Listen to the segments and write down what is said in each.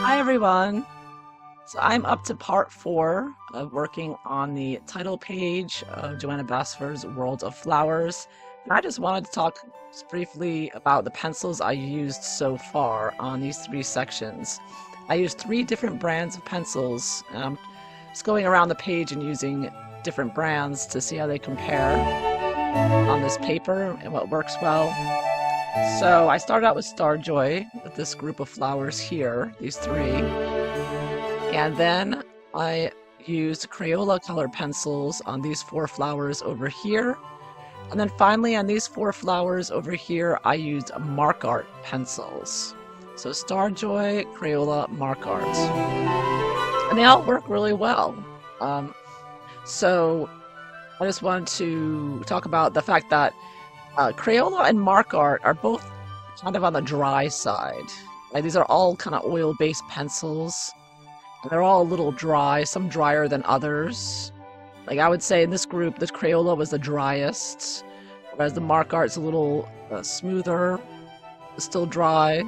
Hi everyone! So I'm up to part 4 of working on the title page of Joanna Basford's World of Flowers. And I just wanted to talk just briefly about the pencils I used so far on these 3 sections. I used 3 different brands of pencils. Just going around the page and using different brands to see how they compare on this paper and what works well. So I started out with Starjoy, with this group of flowers here, these 3. And then I used Crayola color pencils on these 4 flowers over here. And then finally on these 4 flowers over here, I used Mark Art pencils. So Starjoy, Crayola, Mark Art. And they all work really well. So I just wanted to talk about the fact that Crayola and Mark Art are both kind of on the dry side. Like, these are all kind of oil-based pencils. And they're all a little dry, some drier than others. Like, I would say in this group, the Crayola was the driest, whereas the Mark Art's a little smoother, still dry.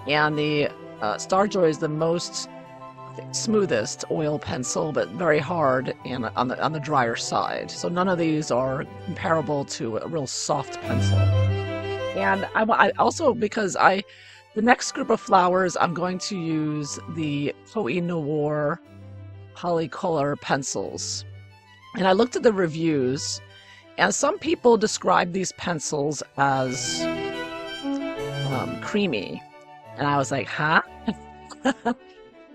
And the Starjoy is the most smoothest oil pencil, but very hard and on the drier side. So none of these are comparable to a real soft pencil. And I also, because the next group of flowers, I'm going to use the Koh-I-Noor polycolor pencils. And I looked at the reviews, and some people describe these pencils as creamy. And I was like, huh?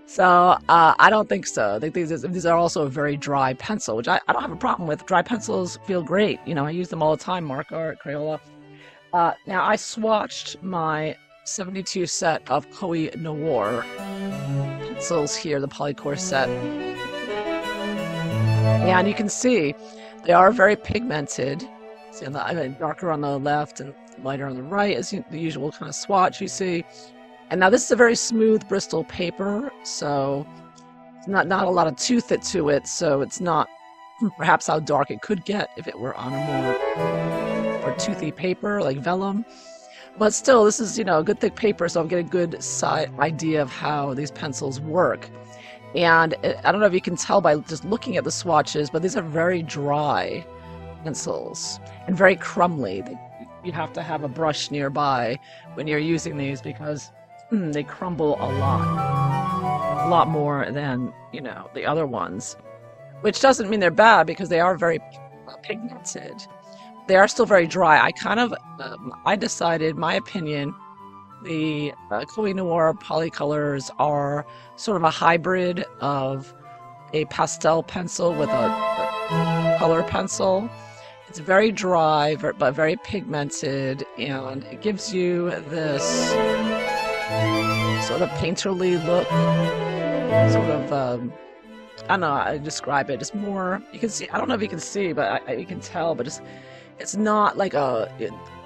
So I don't think so. I think these are also a very dry pencil, which I don't have a problem with. Dry pencils feel great. You know, I use them all the time, Mark Art, Crayola. Now, I swatched my 72 set of Koh-I-Noor pencils here, the polycore set. And you can see they are very pigmented. See, darker on the left and lighter on the right, is the usual kind of swatch you see. And now this is a very smooth Bristol paper, so it's not a lot of tooth to it, so it's not perhaps how dark it could get if it were on a more toothy paper like vellum. But still, this is, a good thick paper, so I'm getting a good idea of how these pencils work. And I don't know if you can tell by just looking at the swatches, but these are very dry pencils and very crumbly. You have to have a brush nearby when you're using these because they crumble a lot more than, the other ones. Which doesn't mean they're bad, because they are very pigmented. They are still very dry. I decided, my opinion, the Koh-I-Noor polycolors are sort of a hybrid of a pastel pencil with a color pencil. It's very dry, but very pigmented, and it gives you this sort of painterly look, sort of, I don't know how to describe it. It's more, you can see, I don't know if you can see, but you can tell, but it's not like a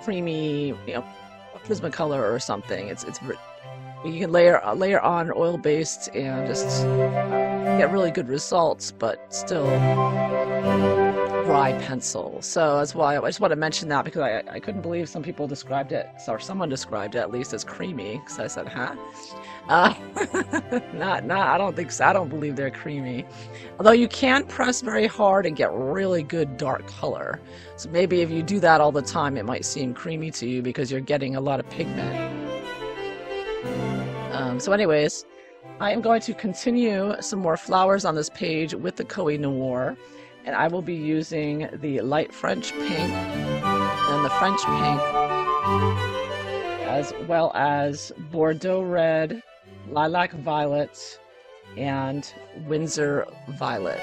creamy, Prismacolor or something. You can layer on oil-based and just get really good results, but still dry pencil. So that's why I just want to mention that, because I couldn't believe some people described it, or someone described it at least, as creamy. So I said, huh? I don't think so. I don't believe they're creamy. Although you can press very hard and get really good dark color. So maybe if you do that all the time, it might seem creamy to you because you're getting a lot of pigment. So anyways, I am going to continue some more flowers on this page with the Koh-I-Noor, and I will be using the light French pink and the French pink, as well as Bordeaux red, lilac violet, and Windsor violet.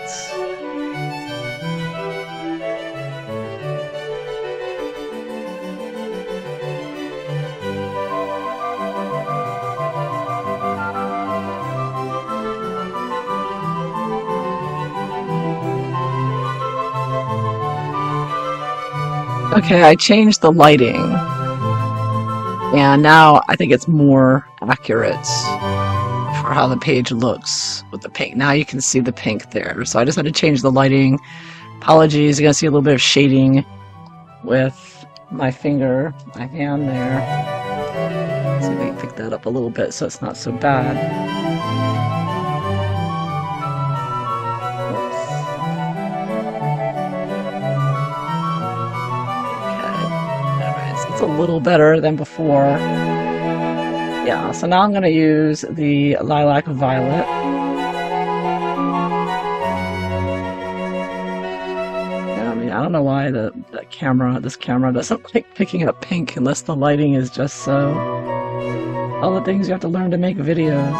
Okay, I changed the lighting, and now I think it's more accurate for how the page looks with the pink. Now you can see the pink there, so I just had to change the lighting. Apologies, you're going to see a little bit of shading with my finger, my hand there. See if I can pick that up a little bit so it's not so bad. little better than before. Yeah, so now I'm going to use the lilac violet. Yeah, I mean, I don't know why this camera doesn't like picking up pink unless the lighting is just so. All the things you have to learn to make videos.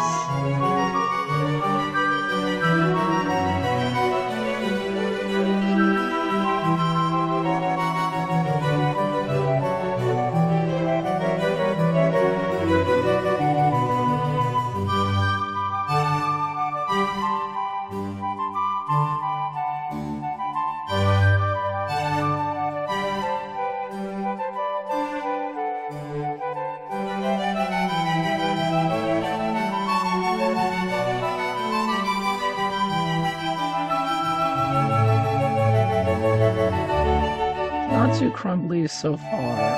Not too crumbly so far.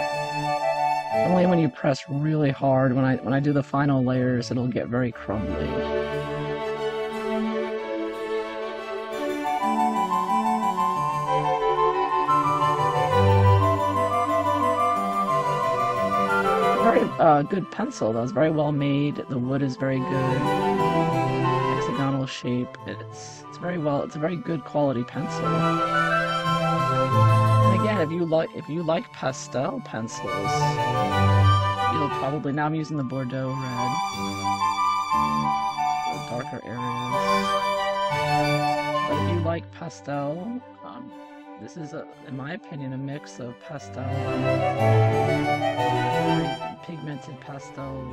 Only when you press really hard, when I do the final layers, it'll get very crumbly. Very good pencil, though. It's very well made. The wood is very good. Hexagonal shape. It's very well. It's a very good quality pencil. And again, if you like pastel pencils, you'll probably, now I'm using the Bordeaux red for darker areas. But if you like pastel, this is, in my opinion, a mix of pastel, very pigmented pastel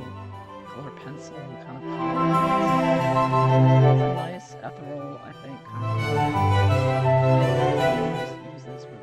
color pencil kind of color. It's a nice ethereal, I think, kind of. Just use this with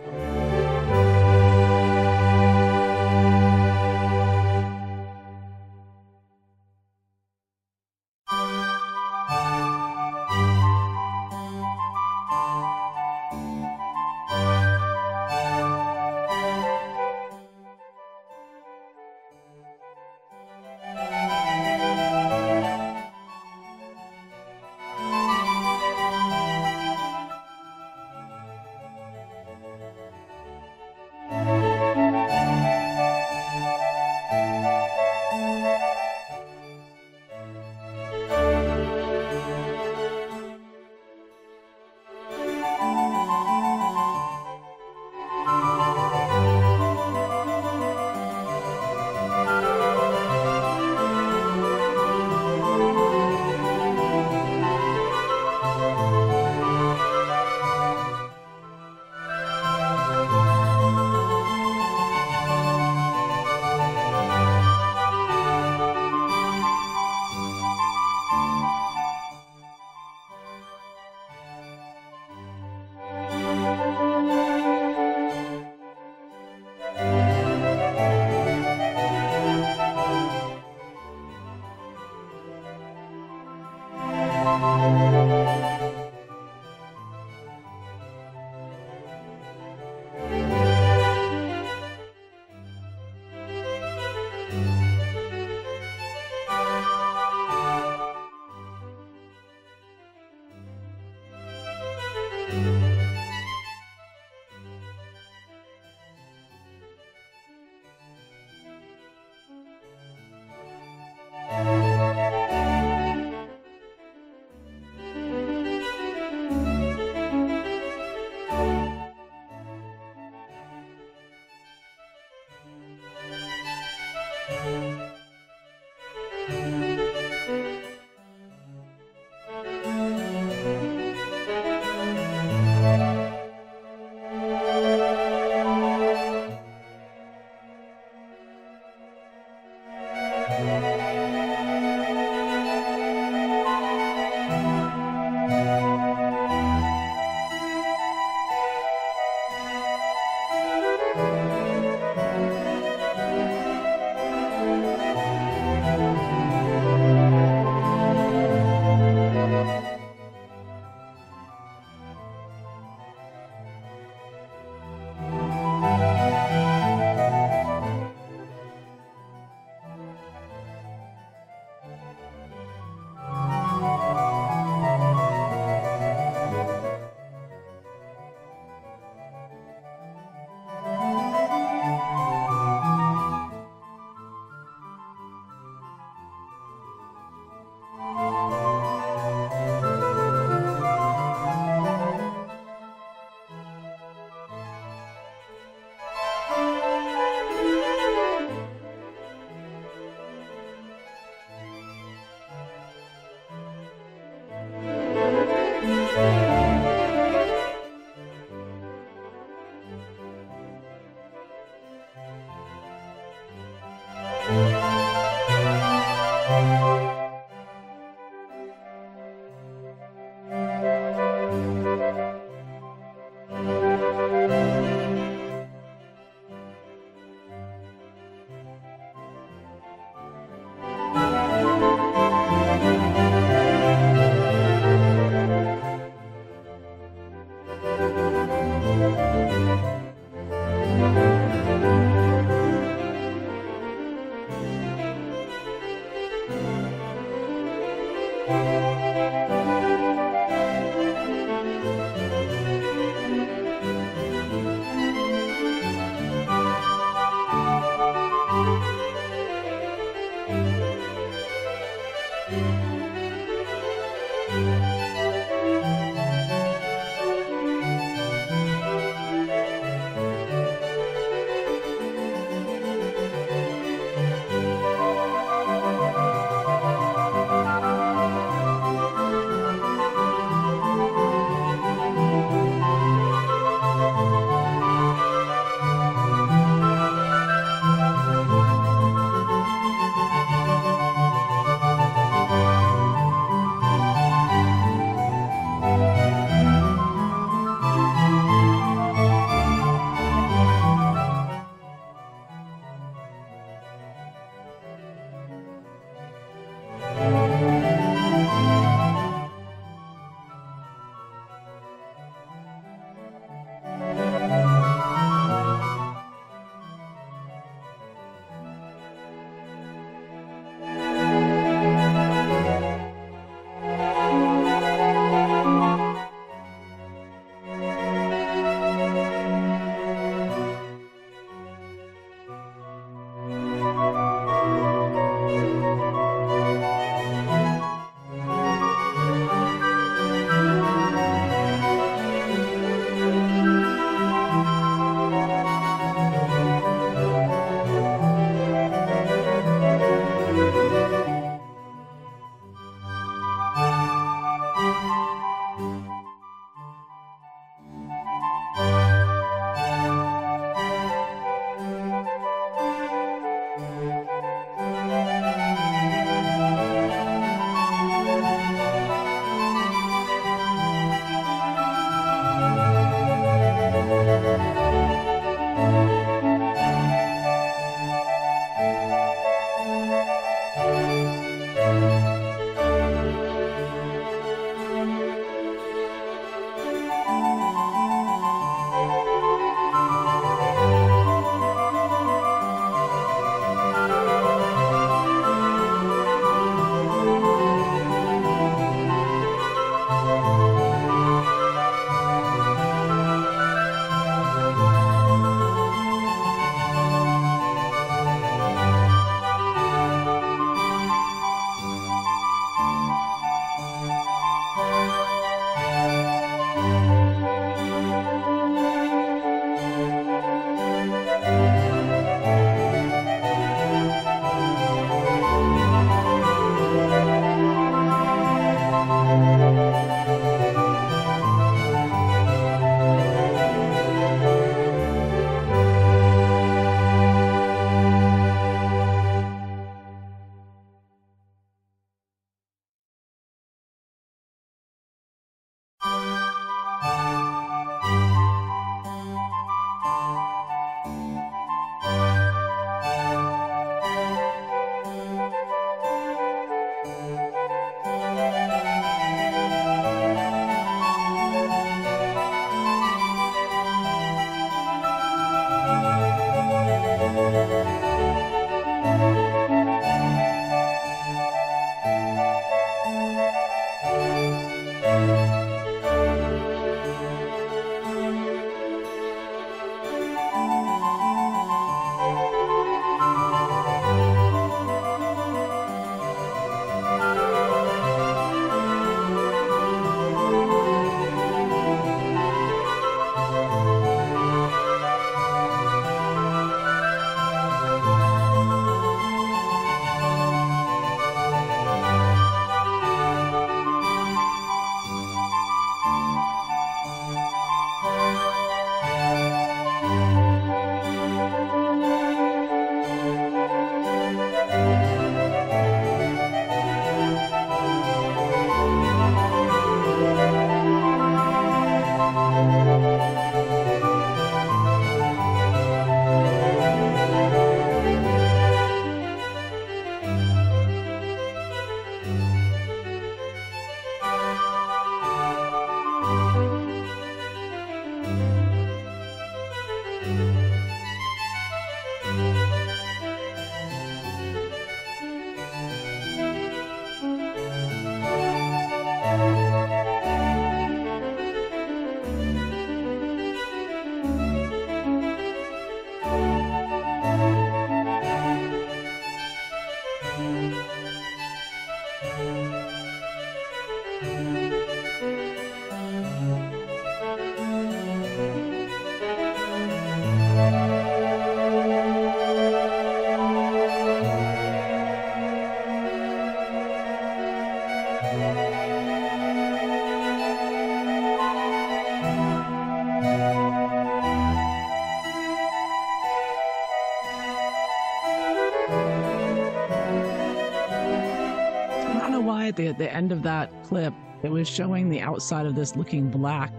know why at the end of that clip it was showing the outside of this looking black,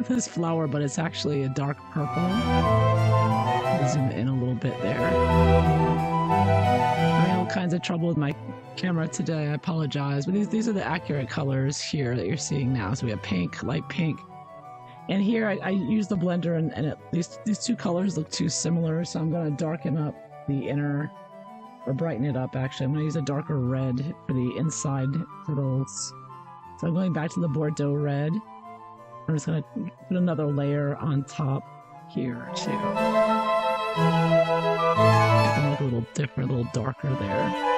this flower, but it's actually a dark purple. I'll zoom in a little bit there. I'm having all kinds of trouble with my camera today. I apologize, but these are the accurate colors here that you're seeing now. So we have pink, light pink, and here I use the blender, and these two colors look too similar, so I'm going to darken up the inner, or brighten it up actually. I'm going to use a darker red for the inside petals. So I'm going back to the Bordeaux red. I'm just going to put another layer on top here too. It's going to look a little different, a little darker there.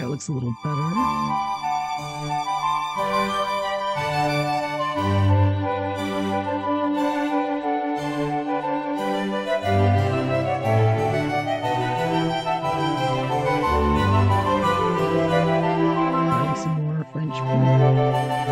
Looks a little better. Adding some more French paint.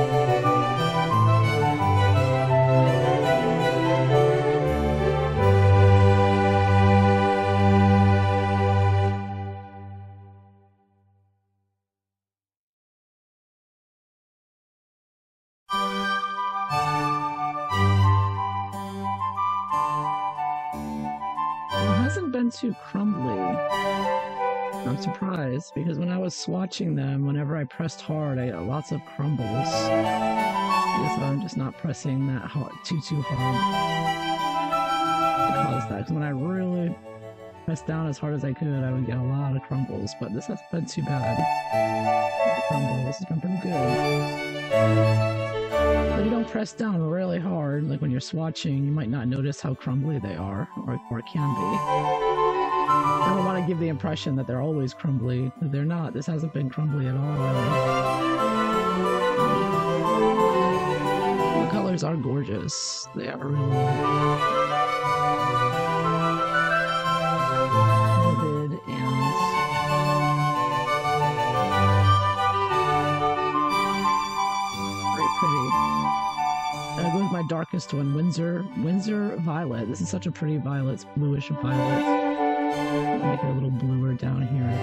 It hasn't been too crumbly. I'm surprised because when I was swatching them, whenever I pressed hard, I got lots of crumbles. I guess I'm just not pressing that hard, too hard to cause that. Because when I really pressed down as hard as I could, I would get a lot of crumbles. But this hasn't been too bad. The crumbles has been pretty good. But if you don't press down really hard, like when you're swatching, you might not notice how crumbly they are, or it can be. I don't want to give the impression that they're always crumbly. They're not. This hasn't been crumbly at all, really. The colors are gorgeous. They are really vivid and very pretty. I go with my darkest one, Windsor Violet. This is such a pretty violet. It's bluish violet. I'll make it a little bluer down here, I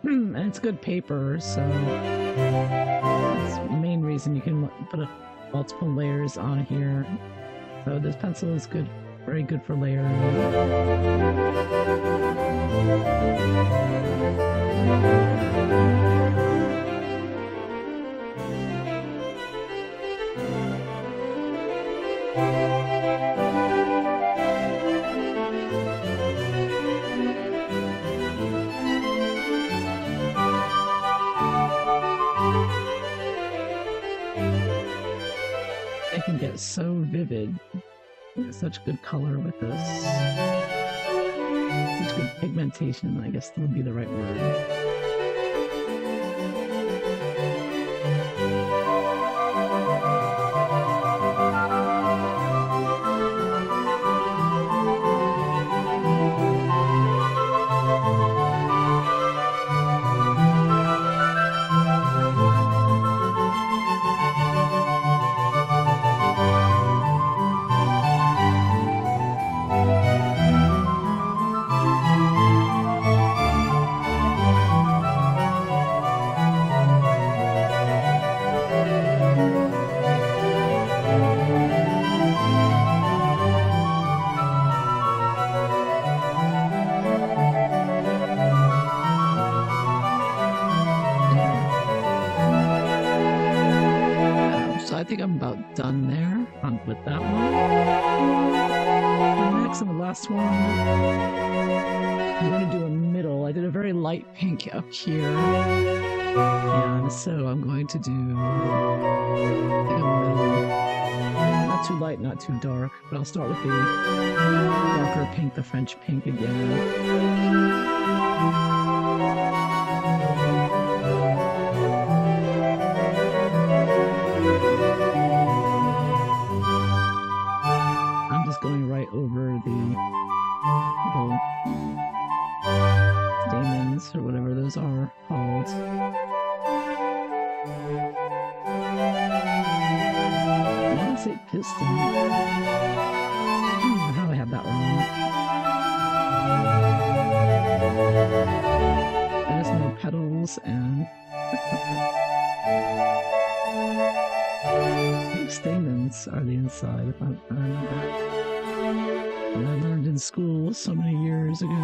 and it's good paper, so that's the main reason you can put multiple layers on here. So this pencil is good, very good for layering. I can get so vivid. Such good color with this. Such good pigmentation, I guess that would be the right word. think I'm about done there with that one. The next and the last one, I'm going to do a middle. I did a very light pink up here, and so I'm going to do a middle. Not too light, not too dark, but I'll start with the darker pink, the French pink again. I'm just going right over the little stamens or whatever those are called. I want to say piston. I don't know how I have that wrong. There's no petals and stamens are the inside, if I remember. What I learned in school so many years ago.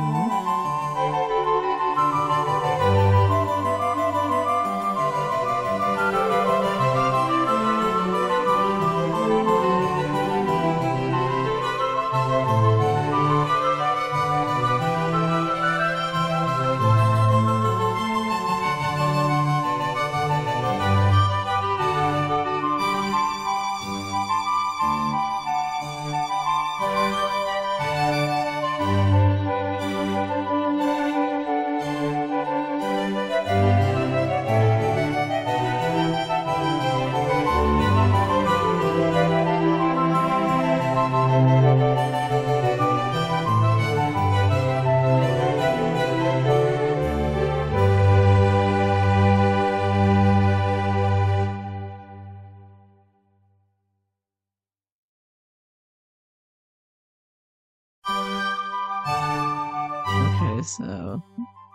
Okay, so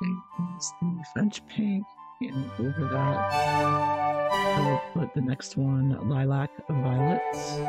use the French pink, and over that I will put the next one, lilac violets.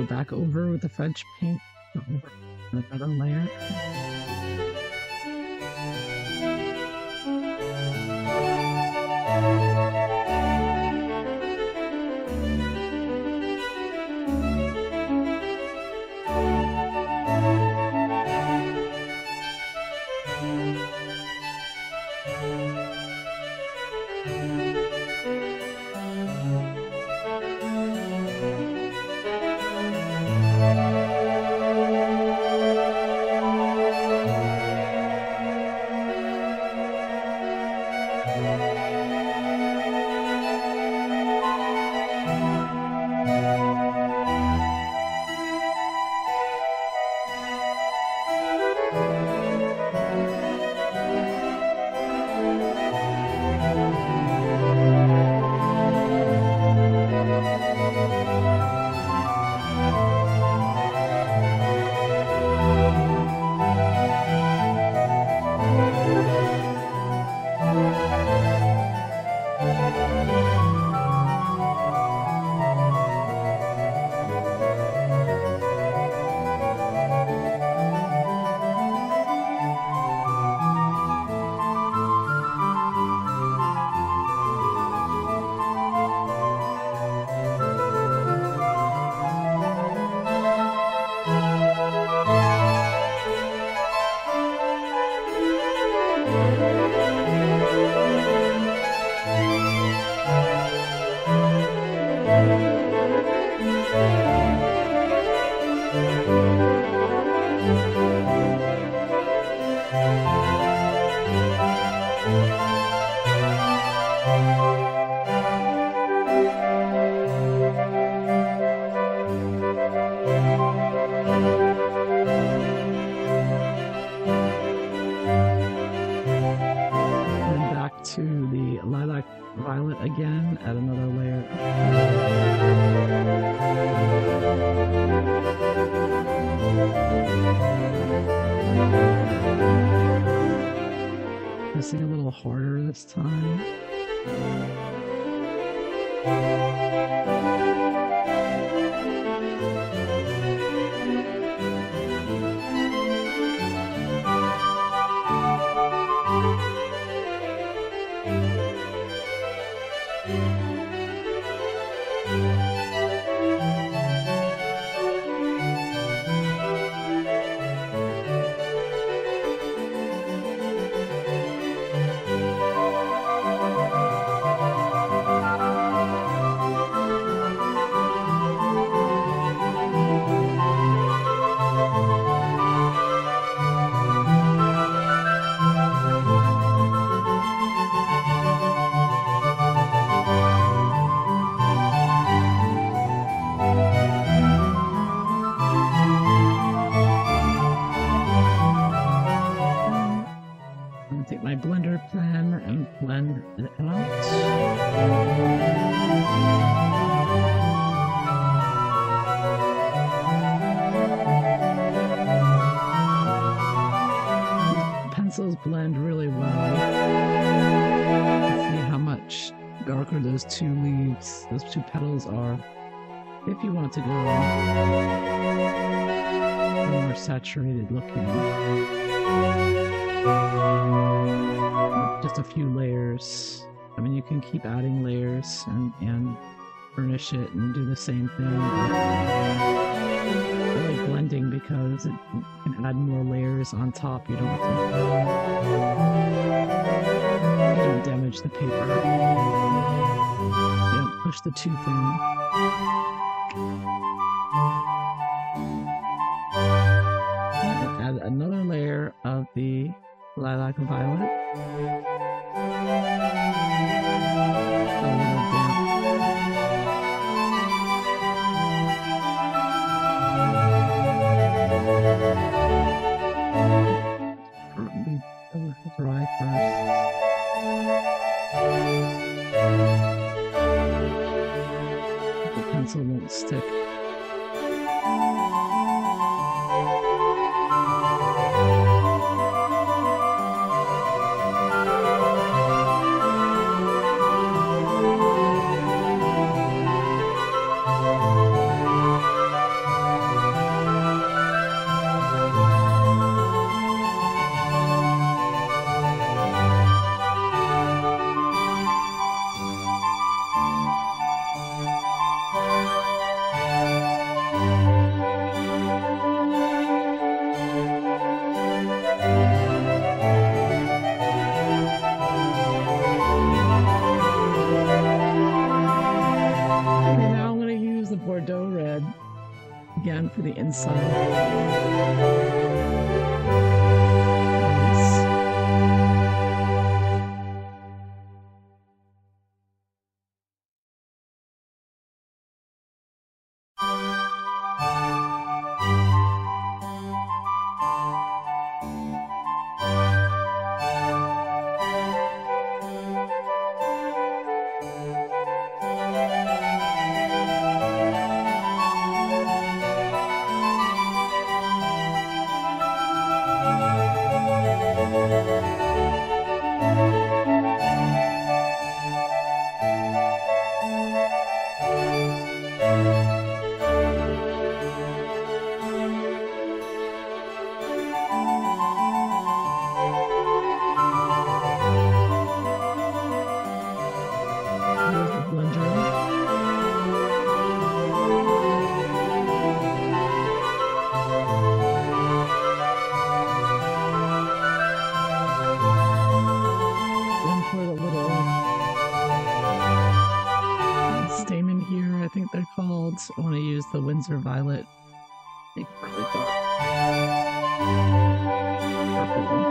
Back over with the French pink, another layer. add another layer. Pressing a little harder this time. Take my blender pen and blend it out. Pencils blend really well. Let's see how much darker those two leaves, those two petals are. If you want to go more saturated looking. Just a few layers. I mean, you can keep adding layers and burnish it and do the same thing. I like blending because it can add more layers on top. You don't damage the paper. You don't push the too thin. Add another layer of the lilac violet. A little damp. Dry first. The pencil won't stick. Bordeaux red again for the inside. Nice. I want to use the Windsor Violet. Make it really dark. Purple.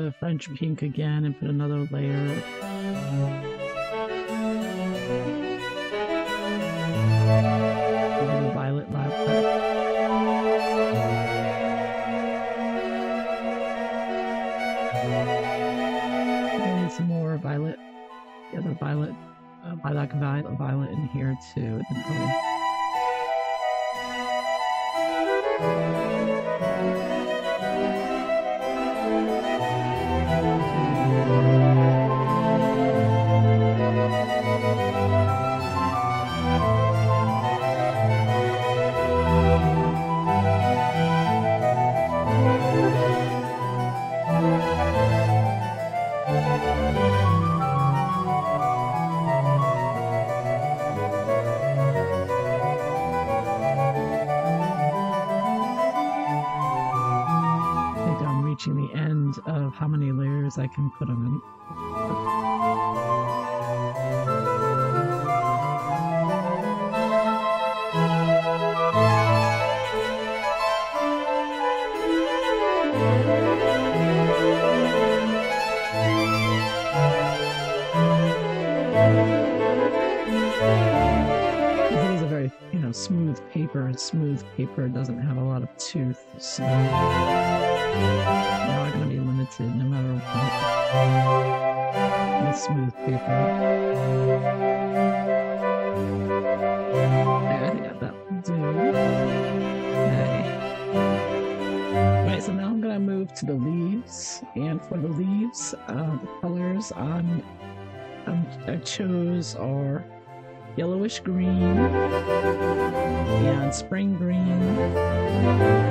the French pink again and put another layer. The violet lilac. I need some more violet. The other violet, violet in here too. Reaching the end of how many layers I can put on. This is a very, smooth paper, and smooth paper doesn't have a lot of tooth, so you're not going to be limited no matter what with smooth paper. There, I think that will do. Okay. Alright, so now I'm going to move to the leaves, and for the leaves, the colors I chose are yellowish green and spring green,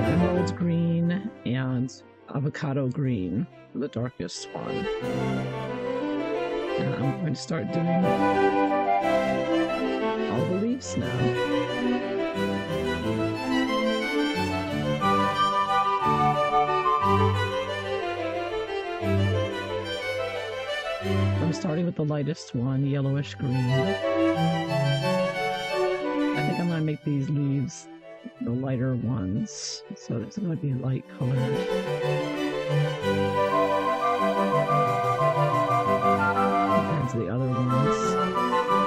emerald green, and avocado green for the darkest one. And I'm going to start doing all the leaves now. I'm starting with the lightest one, yellowish green. I think I'm going to make these leaves the lighter ones, so it's going to be light colored. Compared to the other ones.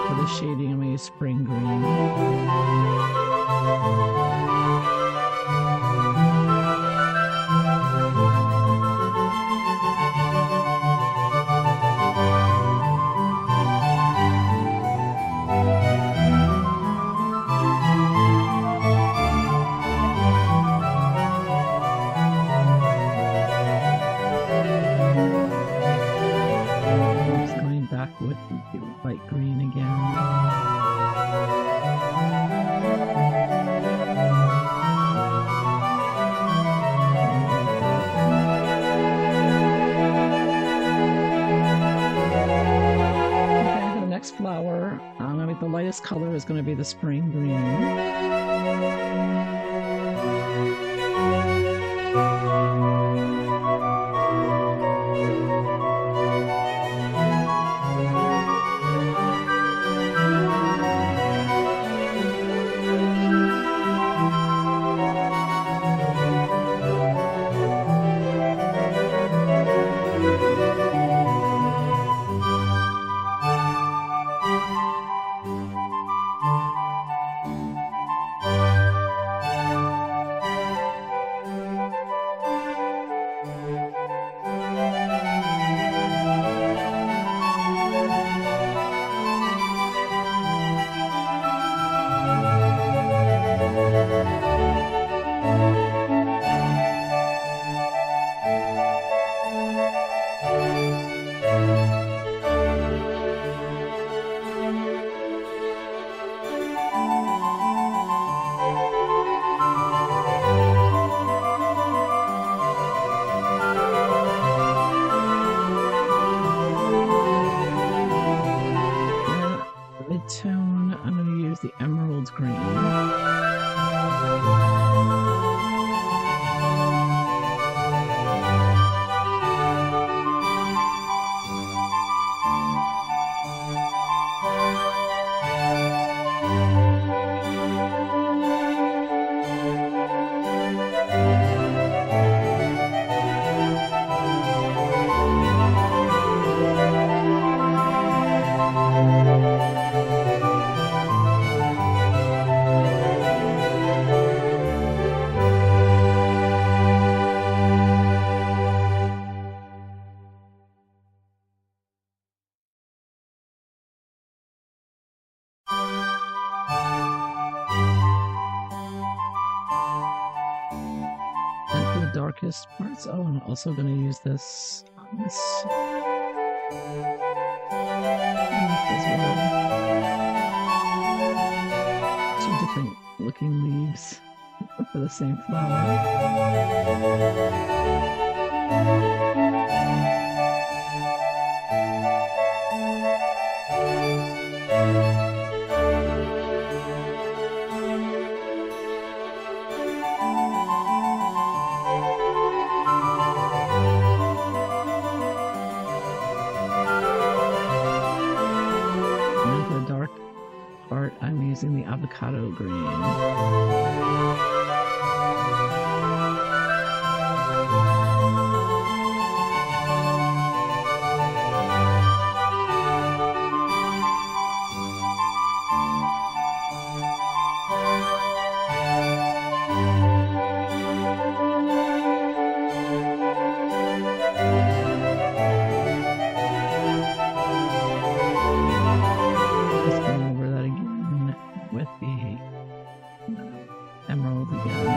For the shading, I'm going to use spring green. With the light green again. Okay, for the next flower, the lightest color is going to be the spring green. Mid-tone, I'm going to use the emerald green. darkest parts. Oh, I'm also going to use this on this as well. Two different looking leaves for the same flower. I'm using the avocado green. With the emerald again.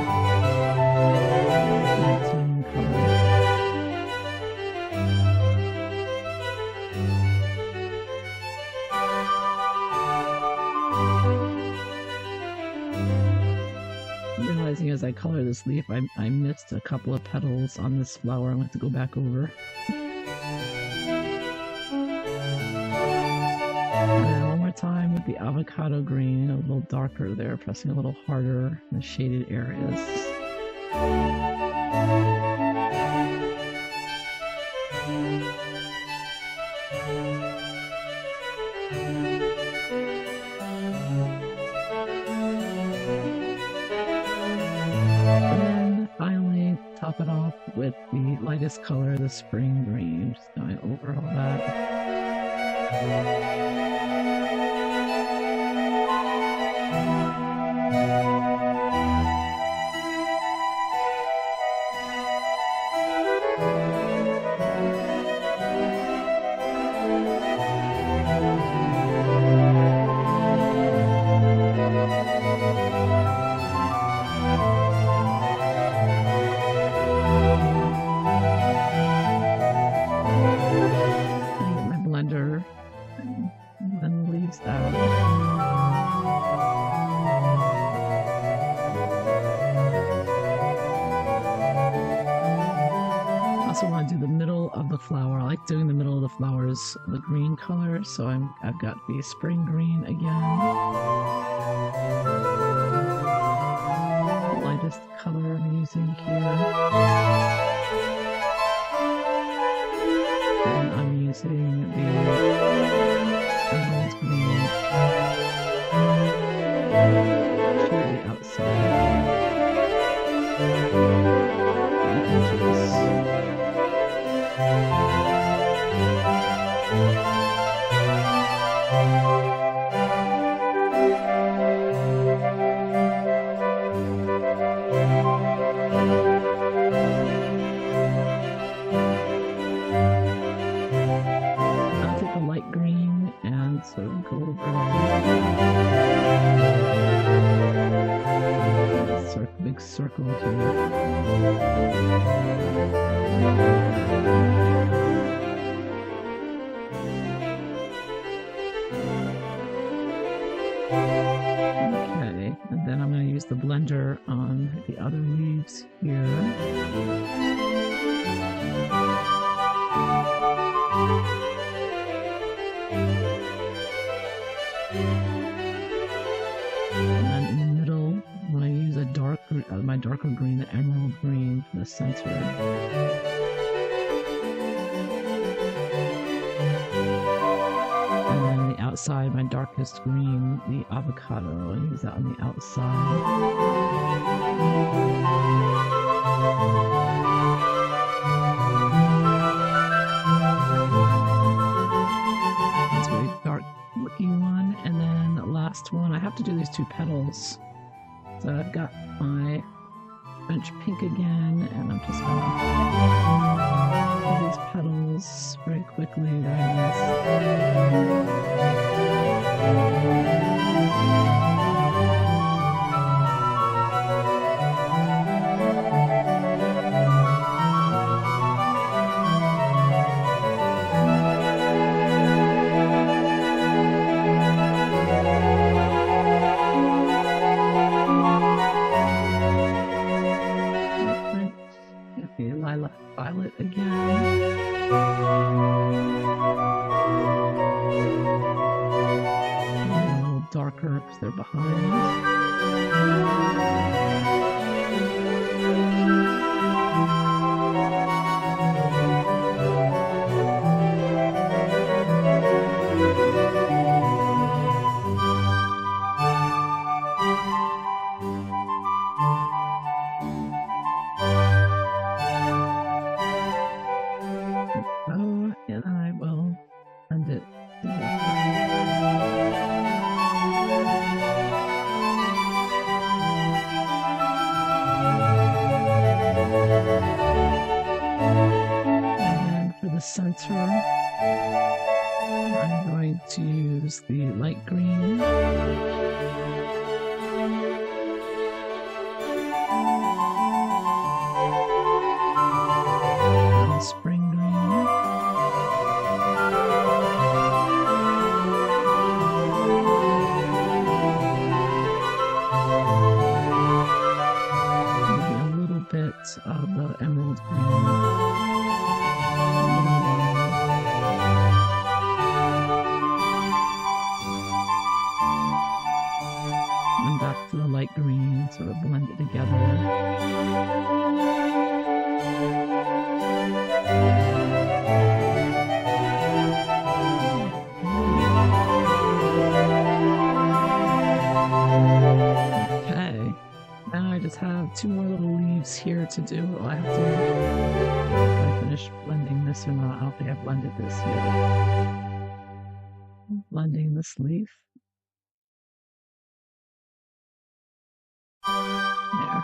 Same color. Realizing as I color this leaf, I missed a couple of petals on this flower. I'm going to have to go back over. Time with the avocado green, a little darker there, pressing a little harder in the shaded areas. And then finally top it off with the lightest color, the spring green. Just going over all that. I also want to do the middle of the flower. I like doing the middle of the flowers the green color, so I've got the spring green again. The lightest color I'm using here. And I'm using the emerald green to the outside. I'll take a light green and sort of go over a big circle here. Okay, and then I'm going to use the blender on the other leaves here. And then in the middle, I'm going to use a my darker green, the emerald green, for the center. Outside, my darkest green, the avocado. I use that on the outside. That's a very dark looking one. And then the last one, I have to do these two petals. So I've got my French pink again, and I'm just gonna do these petals very quickly. Very nice. darker because they're behind. Oh, and I will blend it and for the center, I'm going to use the light green. And spring green. Maybe a little bit of the emerald green. And back to the light green, sort of blend it together. Okay, now I just have 2 more little leaves here to do. I have to, if I finish blending this or not. I don't think I blended this yet. Blending this leaf. There.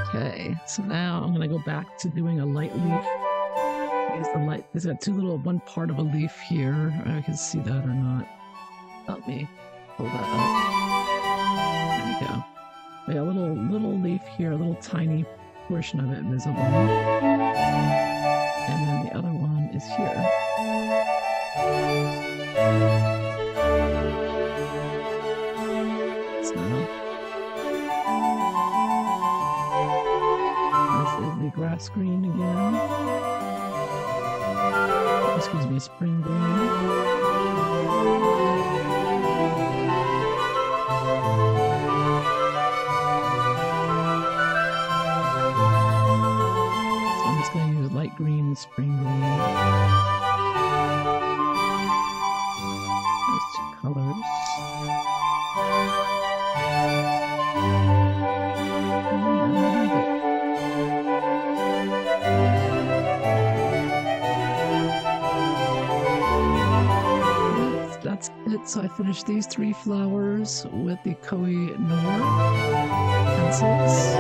Okay, so now I'm gonna go back to doing a light leaf. Use the light. There's got one part of a leaf here. I can see that or not. Help me pull that up. There we go. We got a little leaf here, a little tiny portion of it visible. And then the other one is here. So this is the grass green again. Excuse me, spring green. So I'm just going to use light green and spring green. Those 2 colors. That's it. So I finished these 3 flowers with the Koh-I-Noor pencils.